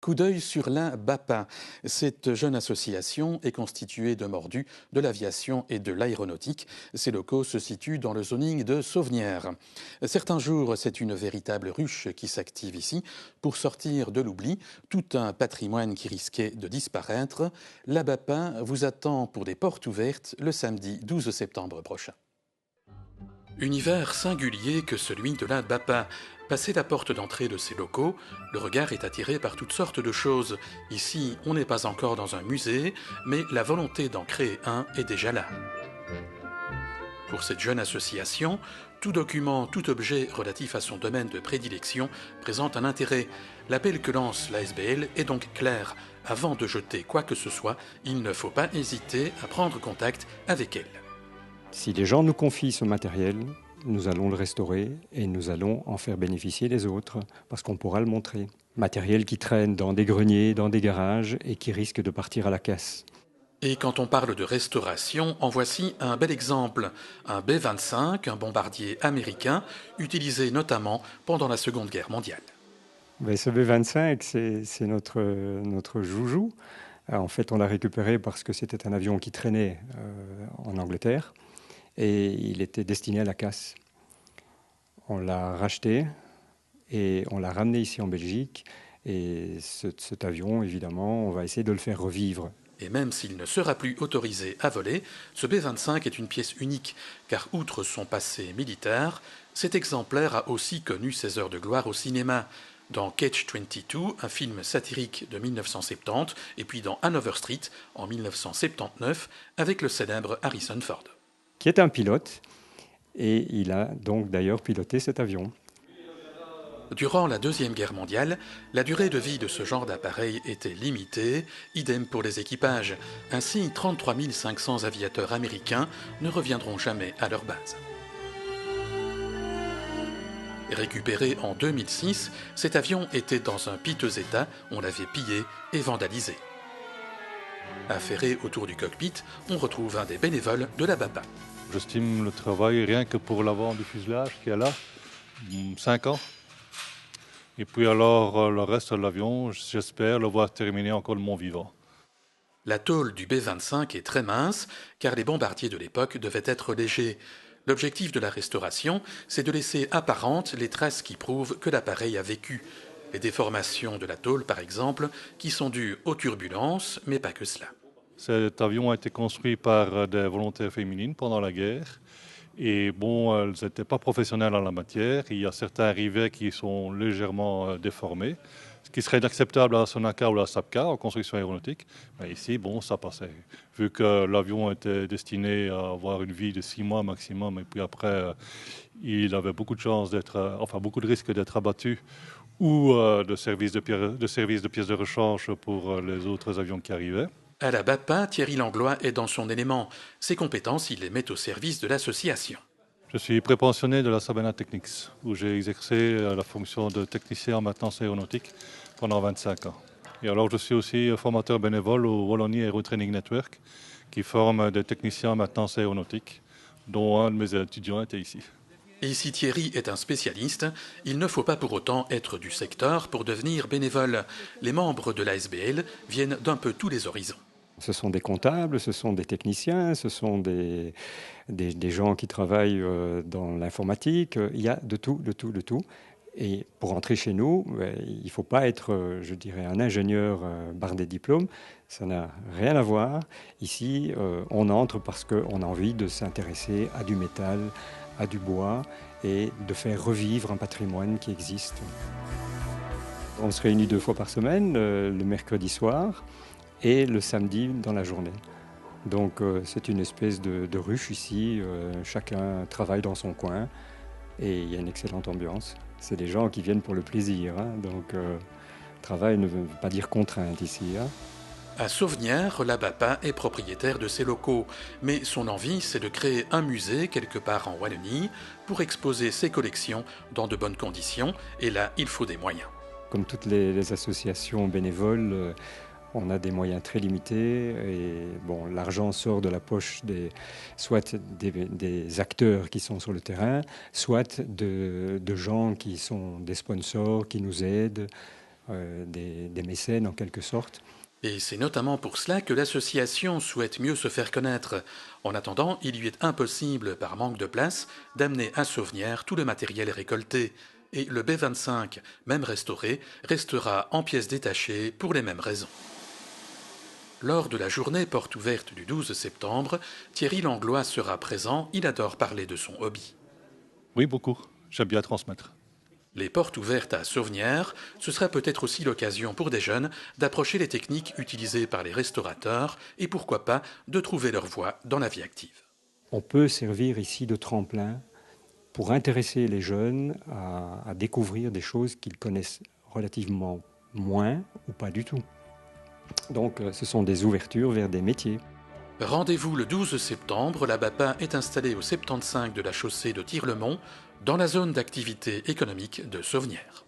Coup d'œil sur la BAPA. Cette jeune association est constituée de mordus de l'aviation et de l'aéronautique. Ses locaux se situent dans le zoning de Sauvenières. Certains jours, c'est une véritable ruche qui s'active ici pour sortir de l'oubli tout un patrimoine qui risquait de disparaître. La BAPA vous attend pour des portes ouvertes le samedi 12 septembre prochain. Univers singulier que celui de la BAPA. Passé la porte d'entrée de ces locaux, le regard est attiré par toutes sortes de choses. Ici, on n'est pas encore dans un musée, mais la volonté d'en créer un est déjà là. Pour cette jeune association, tout document, tout objet relatif à son domaine de prédilection présente un intérêt. L'appel que lance l'ASBL est donc clair. Avant de jeter quoi que ce soit, il ne faut pas hésiter à prendre contact avec elle. Si les gens nous confient ce matériel, nous allons le restaurer et nous allons en faire bénéficier les autres parce qu'on pourra le montrer. Matériel qui traîne dans des greniers, dans des garages et qui risque de partir à la casse. Et quand on parle de restauration, en voici un bel exemple. Un B-25, un bombardier américain, utilisé notamment pendant la Seconde Guerre mondiale. Ce B-25, c'est notre joujou. En fait, on l'a récupéré parce que c'était un avion qui traînait en Angleterre. Et il était destiné à la casse. On l'a racheté et on l'a ramené ici en Belgique. Et cet avion, évidemment, on va essayer de le faire revivre. Et même s'il ne sera plus autorisé à voler, ce B-25 est une pièce unique, car outre son passé militaire, cet exemplaire a aussi connu ses heures de gloire au cinéma. Dans Catch-22, un film satirique de 1970, et puis dans Hanover Street en 1979, avec le célèbre Harrison Ford. Qui est un pilote, et il a donc d'ailleurs piloté cet avion. Durant la Deuxième Guerre mondiale, la durée de vie de ce genre d'appareil était limitée, idem pour les équipages. Ainsi, 33 500 aviateurs américains ne reviendront jamais à leur base. Récupéré en 2006, cet avion était dans un piteux état, on l'avait pillé et vandalisé. Affairé autour du cockpit, on retrouve un des bénévoles de la BAPA. J'estime le travail rien que pour l'avant du fuselage qui est là, 5 ans. Et puis alors le reste de l'avion, j'espère le voir terminer encore de mon vivant. La tôle du B-25 est très mince car les bombardiers de l'époque devaient être légers. L'objectif de la restauration, c'est de laisser apparentes les traces qui prouvent que l'appareil a vécu. Les déformations de la tôle, par exemple, qui sont dues aux turbulences, mais pas que cela. Cet avion a été construit par des volontaires féminines pendant la guerre. Et bon, elles n'étaient pas professionnelles en la matière. Il y a certains rivets qui sont légèrement déformés, ce qui serait inacceptable à la Sonaca ou à la Sapca en construction aéronautique. Mais ici, bon, ça passait. Vu que l'avion était destiné à avoir une vie de 6 mois maximum, et puis après, il avait beaucoup de chances beaucoup de risques d'être abattu ou de service de pièces de rechange pour les autres avions qui arrivaient. À la BAPA, Thierry Langlois est dans son élément. Ses compétences, il les met au service de l'association. Je suis prépensionné de la Sabena Technics, où j'ai exercé la fonction de technicien en maintenance aéronautique pendant 25 ans. Et alors je suis aussi formateur bénévole au Wallonie Aero Training Network, qui forme des techniciens en maintenance aéronautique, dont un de mes étudiants était ici. Et si Thierry est un spécialiste, il ne faut pas pour autant être du secteur pour devenir bénévole. Les membres de l'ASBL viennent d'un peu tous les horizons. Ce sont des comptables, ce sont des techniciens, ce sont des gens qui travaillent dans l'informatique. Il y a de tout. Et pour entrer chez nous, il ne faut pas être, je dirais, un ingénieur bardé de diplômes. Ça n'a rien à voir. Ici, on entre parce qu'on a envie de s'intéresser à du métal, à du bois et de faire revivre un patrimoine qui existe. On se réunit 2 fois par semaine, le mercredi soir et le samedi dans la journée. Donc c'est une espèce de ruche ici, chacun travaille dans son coin et il y a une excellente ambiance. C'est des gens qui viennent pour le plaisir, hein, donc travail ne veut pas dire contrainte ici. Hein. À Sauvenières, la BAPA est propriétaire de ses locaux, mais son envie, c'est de créer un musée quelque part en Wallonie pour exposer ses collections dans de bonnes conditions, et là, il faut des moyens. Comme toutes les associations bénévoles, on a des moyens très limités et bon, l'argent sort de la poche soit des acteurs qui sont sur le terrain, soit de gens qui sont des sponsors, qui nous aident. des mécènes en quelque sorte. Et c'est notamment pour cela que l'association souhaite mieux se faire connaître. En attendant, il lui est impossible, par manque de place, d'amener à Sauvenières tout le matériel récolté. Et le B25, même restauré, restera en pièces détachées pour les mêmes raisons. Lors de la journée porte ouverte du 12 septembre, Thierry Langlois sera présent. Il adore parler de son hobby. Oui, beaucoup. J'aime bien transmettre. Les portes ouvertes à Sauvenières, ce sera peut-être aussi l'occasion pour des jeunes d'approcher les techniques utilisées par les restaurateurs et pourquoi pas de trouver leur voie dans la vie active. On peut servir ici de tremplin pour intéresser les jeunes à découvrir des choses qu'ils connaissent relativement moins ou pas du tout. Donc ce sont des ouvertures vers des métiers. Rendez-vous le 12 septembre, la BAPA est installée au 75 de la chaussée de Tirlemont, dans la zone d'activité économique de Sauvenières.